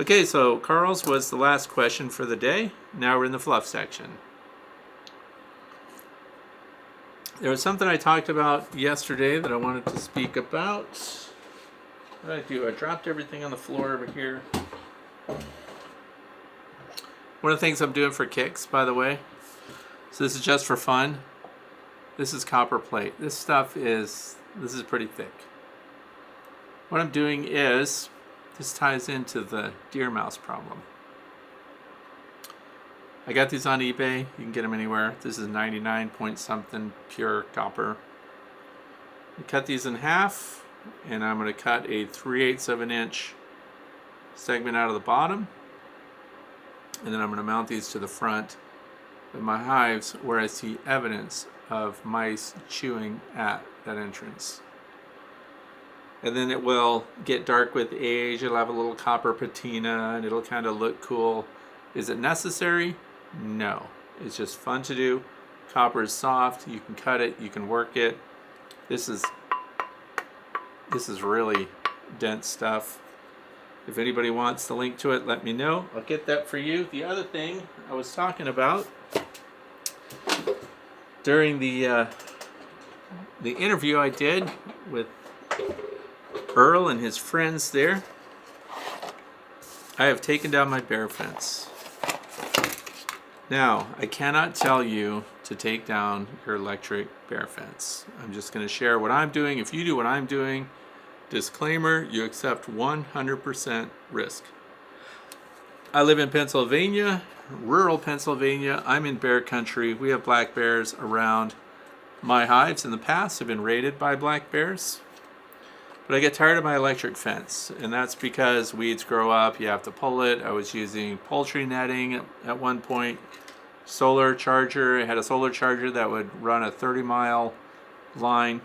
Okay, so Carl's was the last question for the day. Now we're in the fluff section. There was something I talked about yesterday that I wanted to speak about. What did I do? I dropped everything on the floor over here. One of the things I'm doing for kicks, by the way, so this is just for fun. This is copper plate. This is pretty thick. What I'm doing is, this ties into the deer mouse problem. I got these on eBay. You can get them anywhere. This is 99 point something pure copper. I cut these in half, and I'm going to cut a 3/8 of an inch segment out of the bottom, and then I'm going to mount these to the front of my hives where I see evidence of mice chewing at that entrance. And then it will get dark with age. It'll have a little copper patina, and it'll kind of look cool. Is it necessary? No. It's just fun to do. Copper is soft. You can cut it. You can work it. This is really dense stuff. If anybody wants the link to it, let me know. I'll get that for you. The other thing I was talking about during the interview I did with Earl and his friends there, I have taken down my bear fence. Now, I cannot tell you to take down your electric bear fence. I'm just going to share what I'm doing. If you do what I'm doing, disclaimer, you accept 100% risk. I live in Pennsylvania, rural Pennsylvania. I'm in bear country. We have black bears around. My hives in the past have been raided by black bears. But I get tired of my electric fence, and that's because weeds grow up. You have to pull it. I was using poultry netting at one point. Solar charger. I had a solar charger that would run a 30-mile line.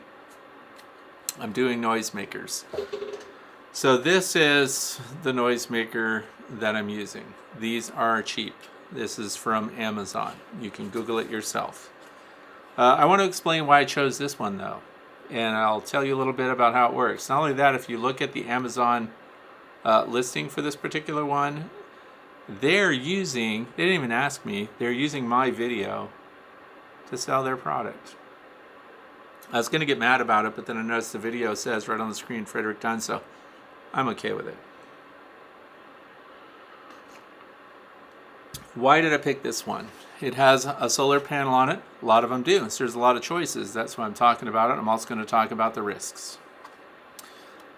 I'm doing noisemakers. So this is the noisemaker that I'm using. These are cheap. This is from Amazon. You can Google it yourself. I want to explain why I chose this one, though. And I'll tell you a little bit about how it works. Not only that, if you look at the Amazon listing for this particular one, they didn't even ask me, they're using my video to sell their product. I was going to get mad about it, but then I noticed the video says right on the screen, Frederick Dunn, so I'm okay with it. Why did I pick this one? It has a solar panel on it. A lot of them do. So there's a lot of choices. That's why I'm talking about it. I'm also going to talk about the risks.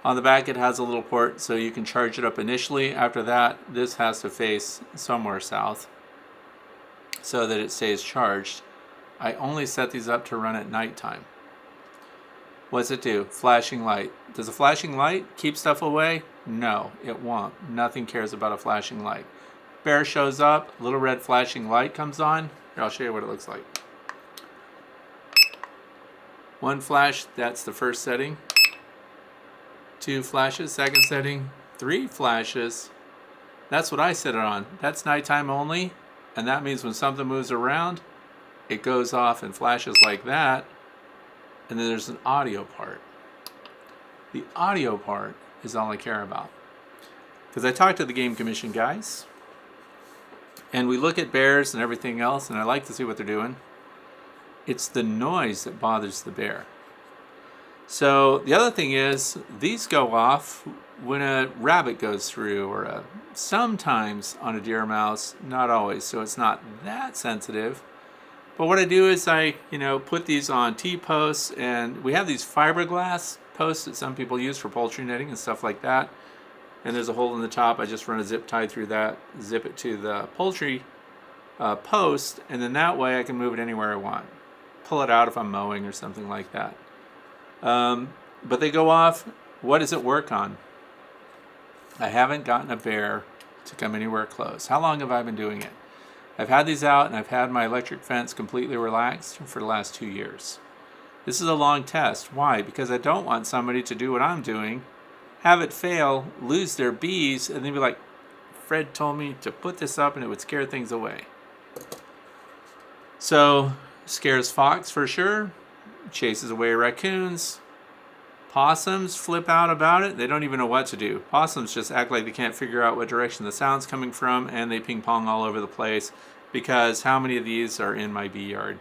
On the back, it has a little port so you can charge it up initially. After that, this has to face somewhere south so that it stays charged. I only set these up to run at nighttime. What's it do? Flashing light. Does a flashing light keep stuff away? No, it won't. Nothing cares about a flashing light. Bear shows up, little red flashing light comes on. Here, I'll show you what it looks like. One flash, that's the first setting. 2 flashes, second setting. 3 flashes. That's what I set it on. That's nighttime only, and that means when something moves around, it goes off and flashes like that. And then there's an audio part. The audio part is all I care about. Because I talked to the Game Commission guys, and we look at bears and everything else, and I like to see what they're doing. It's the noise that bothers the bear. So the other thing is, these go off when a rabbit goes through, or sometimes on a deer mouse, not always, so it's not that sensitive. But what I do is I, put these on T-posts, and we have these fiberglass posts that some people use for poultry netting and stuff like that. And there's a hole in the top. I just run a zip tie through that, zip it to the poultry post, and then that way I can move it anywhere I want. Pull it out if I'm mowing or something like that. But they go off. What does it work on? I haven't gotten a bear to come anywhere close. How long have I been doing it? I've had these out and I've had my electric fence completely relaxed for the last 2 years. This is a long test. Why? Because I don't want somebody to do what I'm doing, have it fail, lose their bees, and then be like, Fred told me to put this up and it would scare things away. So, scares fox for sure, chases away raccoons. Possums flip out about it. They don't even know what to do. Possums just act like they can't figure out what direction the sound's coming from, and they ping pong all over the place, because how many of these are in my bee yard?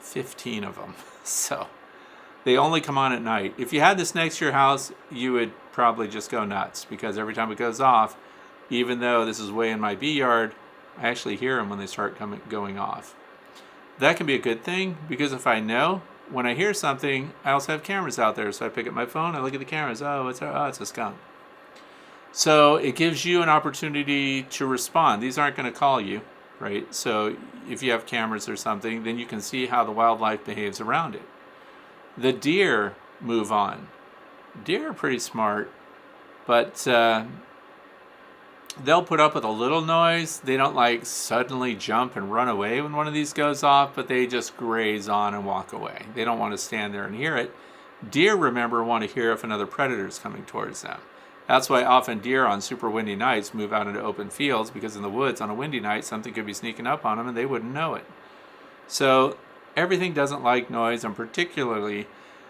15 of them. So they only come on at night. If you had this next to your house, you would probably just go nuts, because every time it goes off, even though this is way in my bee yard, I actually hear them when they start going off. That can be a good thing, because if I know, when I hear something, I also have cameras out there. So I pick up my phone, I look at the cameras. Oh, it's a skunk. So it gives you an opportunity to respond. These aren't going to call you, right? So if you have cameras or something, then you can see how the wildlife behaves around it. The deer move on. Deer are pretty smart, but they'll put up with a little noise. They don't like suddenly jump and run away when one of these goes off, but they just graze on and walk away. They don't want to stand there and hear it. Deer, remember, want to hear if another predator is coming towards them. That's why often deer on super windy nights move out into open fields, because in the woods on a windy night, something could be sneaking up on them and they wouldn't know it. So everything doesn't like noise, and particularly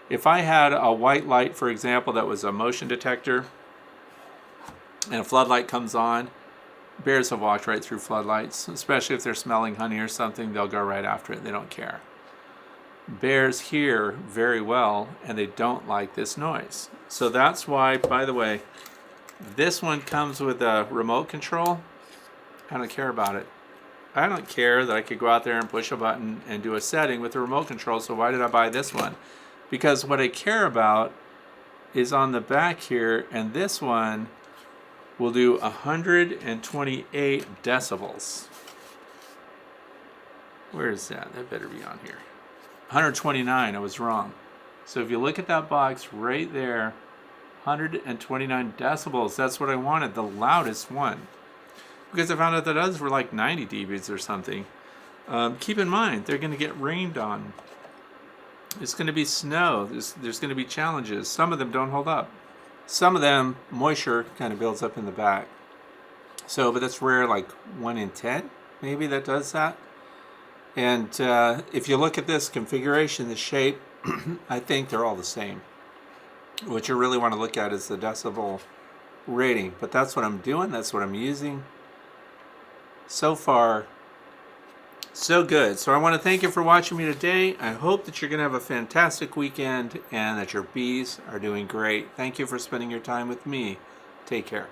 if I had a white light, for example, that was a motion detector, and a floodlight comes on, bears have walked right through floodlights, especially if they're smelling honey or something. They'll go right after it. They don't care. Bears hear very well, and they don't like this noise. So that's why, by the way, this one comes with a remote control. I don't care about it. I don't care that I could go out there and push a button and do a setting with the remote control. So why did I buy this one? Because what I care about is on the back here, and this one will do 128 decibels. Where is that? That better be on here. 129, I was wrong. So if you look at that box right there, 129 decibels, that's what I wanted, the loudest one. Because I found out that others were like 90 dBs or something. Keep in mind, they're going to get rained on. It's going to be snow. There's going to be challenges. Some of them don't hold up. Some of them, moisture kind of builds up in the back. So, but that's rare, like 1 in 10, maybe, that does that. And if you look at this configuration, the shape, I think they're all the same. What you really want to look at is the decibel rating. But that's what I'm doing. That's what I'm using. So far, so good. So I want to thank you for watching me today. I hope that you're going to have a fantastic weekend and that your bees are doing great. Thank you for spending your time with me. Take care.